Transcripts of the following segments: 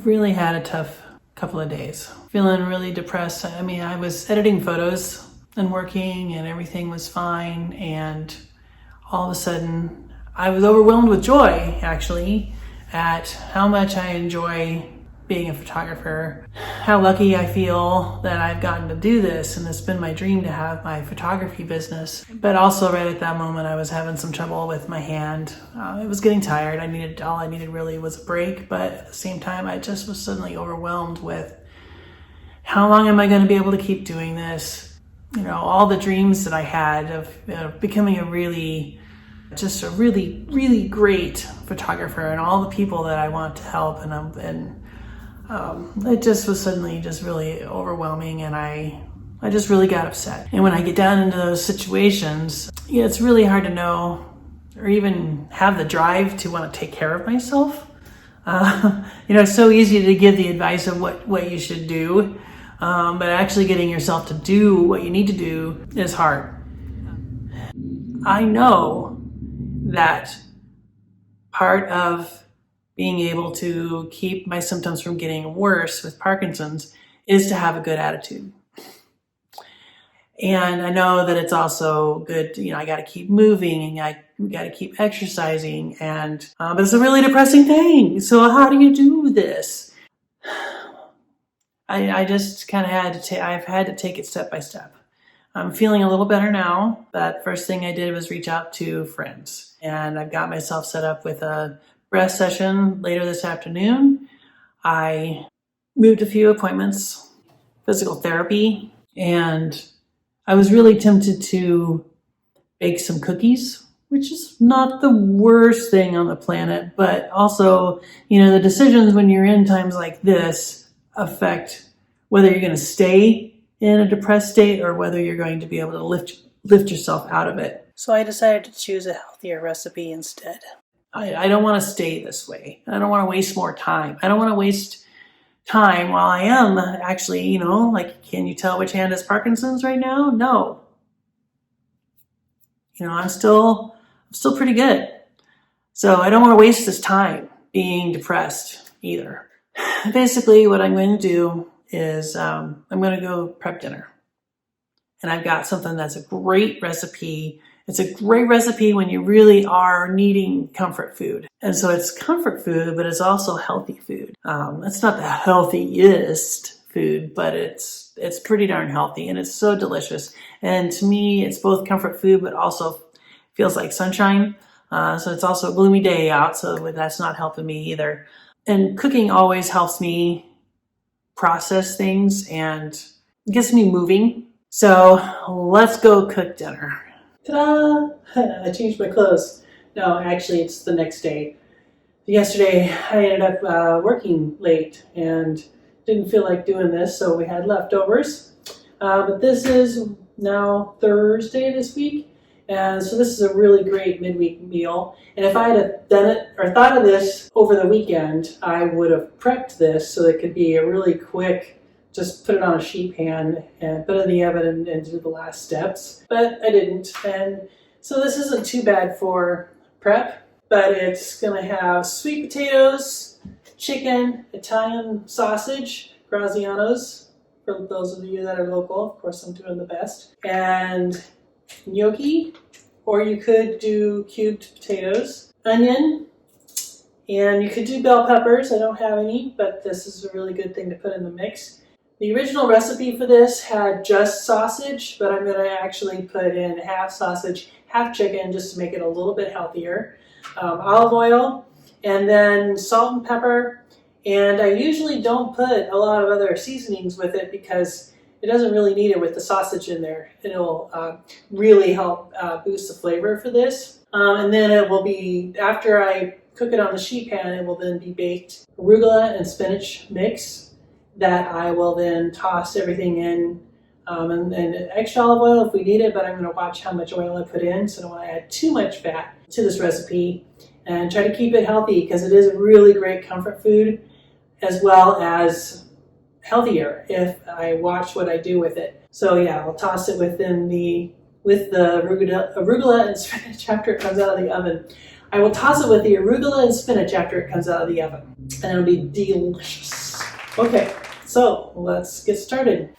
I've really had a tough couple of days. Feeling really depressed. I mean, I was editing photos and working and everything was fine, and all of a sudden I was overwhelmed with joy, actually, at how much I enjoy being a photographer, how lucky I feel that I've gotten to do this, and it's been my dream to have my photography business. But also right at that moment, I was having some trouble with my hand. It was getting tired. All I needed really was a break, but at the same time, I just was suddenly overwhelmed with how long am I going to be able to keep doing this? You know, all the dreams that I had of becoming a really great photographer, and all the people that I want to help, and it just was suddenly just really overwhelming, and I just really got upset. And when I get down into those situations, it's really hard to know or even have the drive to want to take care of myself. It's so easy to give the advice of what you should do, but actually getting yourself to do what you need to do is hard. I know that part of being able to keep my symptoms from getting worse with Parkinson's is to have a good attitude. And I know that it's also good, I got to keep moving, and I got to keep exercising, but it's a really depressing thing. So how do you do this? I just kind of I've had to take it step by step. I'm feeling a little better now, but first thing I did was reach out to friends, and I've got myself set up with a breath session later this afternoon. I moved a few appointments, physical therapy, and I was really tempted to bake some cookies, which is not the worst thing on the planet, but also, the decisions when you're in times like this affect whether you're going to stay in a depressed state or whether you're going to be able to lift yourself out of it. So I decided to choose a healthier recipe instead. I don't want to stay this way. I don't want to waste more time. I don't want to waste time while I am actually, can you tell which hand has Parkinson's right now? No. I'm still pretty good. So I don't want to waste this time being depressed either. Basically, what I'm going to do is I'm going to go prep dinner. And I've got something that's a great recipe. It's a great recipe when you really are needing comfort food. And so it's comfort food, but it's also healthy food. It's not the healthiest food, but it's pretty darn healthy, and it's so delicious. And to me, it's both comfort food, but also feels like sunshine. So it's also a gloomy day out, so that's not helping me either. And cooking always helps me process things and gets me moving. So let's go cook dinner. Ta-da! I changed my clothes. No, actually, it's the next day. Yesterday, I ended up working late and didn't feel like doing this, so we had leftovers. But this is now Thursday this week, and so this is a really great midweek meal. And if I had done it or thought of this over the weekend, I would have prepped this so it could be a really quick, just put it on a sheet pan and put it in the oven and do the last steps. But I didn't. And so this isn't too bad for prep, but it's going to have sweet potatoes, chicken, Italian sausage, Graziano's, for those of you that are local. Of course, I'm doing the best. And gnocchi, or you could do cubed potatoes, onion, and you could do bell peppers. I don't have any, but this is a really good thing to put in the mix. The original recipe for this had just sausage, but I'm going to actually put in half sausage, half chicken, just to make it a little bit healthier. Olive oil, and then salt and pepper. And I usually don't put a lot of other seasonings with it because it doesn't really need it with the sausage in there. It'll really help boost the flavor for this. And then it will be, after I cook it on the sheet pan, it will then be baked arugula and spinach mix that I will then toss everything in, and extra olive oil if we need it, but I'm going to watch how much oil I put in, so I don't want to add too much fat to this recipe, and try to keep it healthy because it is a really great comfort food as well as healthier if I watch what I do with it. So yeah, I'll toss it with the arugula and spinach after it comes out of the oven. I will toss it with the arugula and spinach after it comes out of the oven, and it'll be delicious. Okay, so let's get started.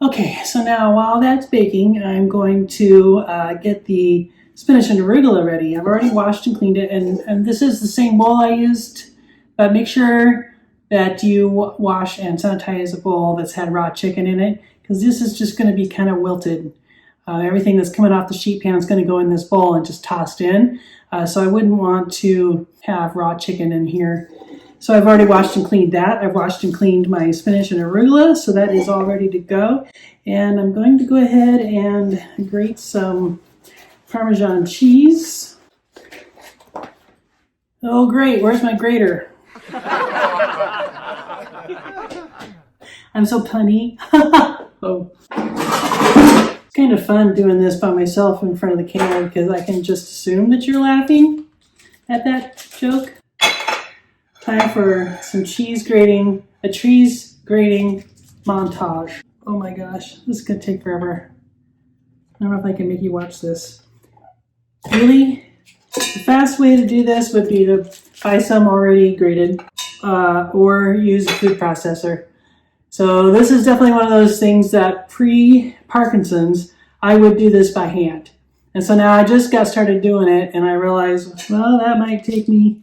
Okay, so now while that's baking, I'm going to get the spinach and arugula ready. I've already washed and cleaned it, and this is the same bowl I used, but make sure that you wash and sanitize a bowl that's had raw chicken in it, because this is just going to be kind of wilted. Everything that's coming off the sheet pan is going to go in this bowl and just tossed in, so I wouldn't want to have raw chicken in here. So I've already washed and cleaned that. I've washed and cleaned my spinach and arugula, so that is all ready to go. And I'm going to go ahead and grate some Parmesan cheese. Oh great, where's my grater? I'm so punny. Oh. It's kind of fun doing this by myself in front of the camera because I can just assume that you're laughing at that joke. Time for some cheese grating, a cheese grating montage. Oh my gosh, this is gonna take forever. I don't know if I can make you watch this. Really? The fast way to do this would be to buy some already grated or use a food processor. So this is definitely one of those things that pre-Parkinson's, I would do this by hand. And so now I just got started doing it and I realized, well, that might take me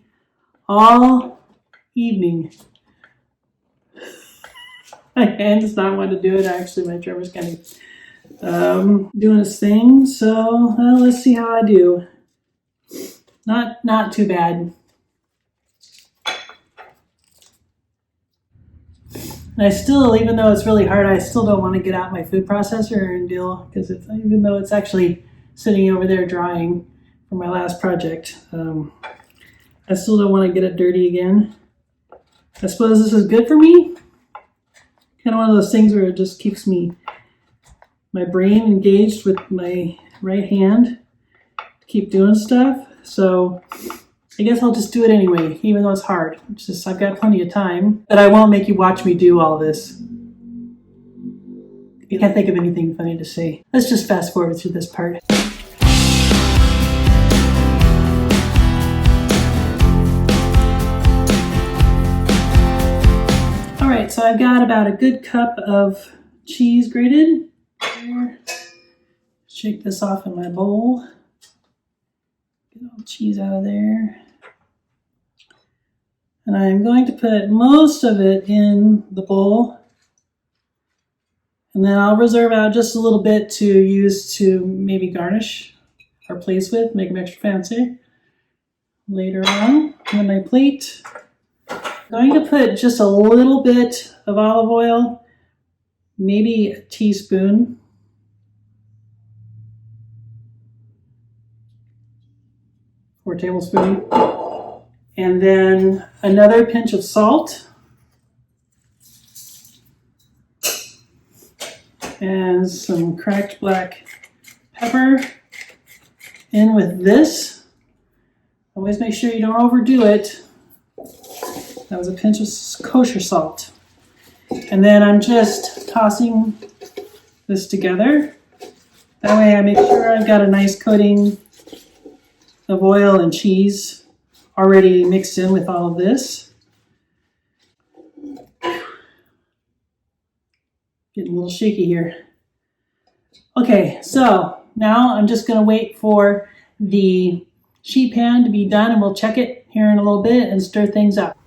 all evening. My hand does not want to do it. Actually, my Trevor's kind of doing his thing. So let's see how I do. Not too bad. And I still, even though it's really hard, I still don't want to get out my food processor and deal, because even though it's actually sitting over there drying for my last project, I still don't want to get it dirty again. I suppose this is good for me. Kind of one of those things where it just keeps my brain engaged with my right hand to keep doing stuff. So I guess I'll just do it anyway, even though it's hard. It's just I've got plenty of time, but I won't make you watch me do all this. I can't think of anything funny to say. Let's just fast forward through this part. Alright, so I've got about a good cup of cheese grated. Shake this off in my bowl. Get all the cheese out of there. And I'm going to put most of it in the bowl. And then I'll reserve out just a little bit to use to maybe garnish our plates with, make them extra fancy later on on my plate. I'm going to put just a little bit of olive oil, maybe a teaspoon. Or a tablespoon. And then another pinch of salt. and some cracked black pepper in with this. Always make sure you don't overdo it. That was a pinch of kosher salt. And then I'm just tossing this together. That way I make sure I've got a nice coating of oil and cheese already mixed in with all of this. Getting a little shaky here. Okay, so now I'm just going to wait for the sheet pan to be done, and we'll check it here in a little bit and stir things up.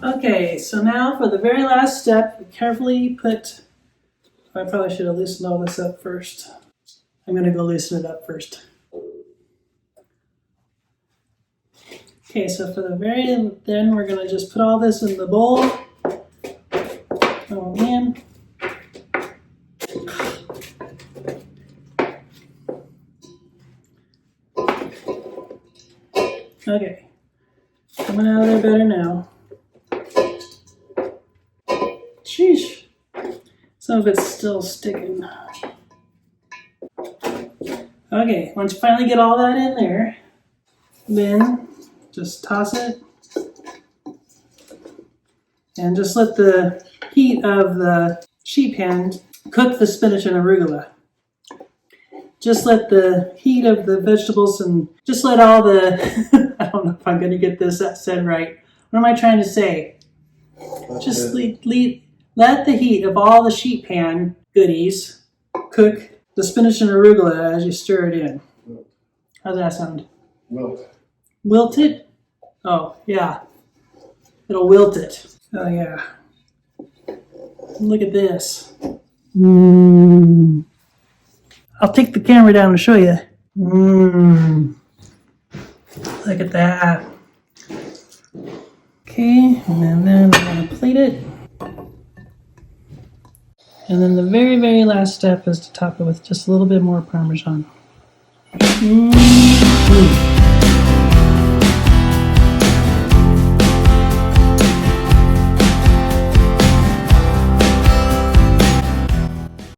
Okay, so now for the very last step, carefully put, I probably should have loosened all this up first. I'm going to go loosen it up first. Okay, so for the very end, then we're going to just put all this in the bowl. Oh man. Okay, coming out of there better now. Sheesh, some of it's still sticking. Okay, once you finally get all that in there, then just toss it and just let the heat of the sheet pan cook the spinach and arugula. Just let the heat of the vegetables and just let all the, I don't know if I'm going to get this said right. What am I trying to say? Just let the heat of all the sheet pan goodies cook the spinach and arugula as you stir it in. How's that sound? Wilt. Wilt it? Oh, yeah. It'll wilt it. Oh, yeah. Look at this. I'll take the camera down and show you. Look at that. Okay, and then I'm going to plate it. And then the very, very last step is to top it with just a little bit more Parmesan.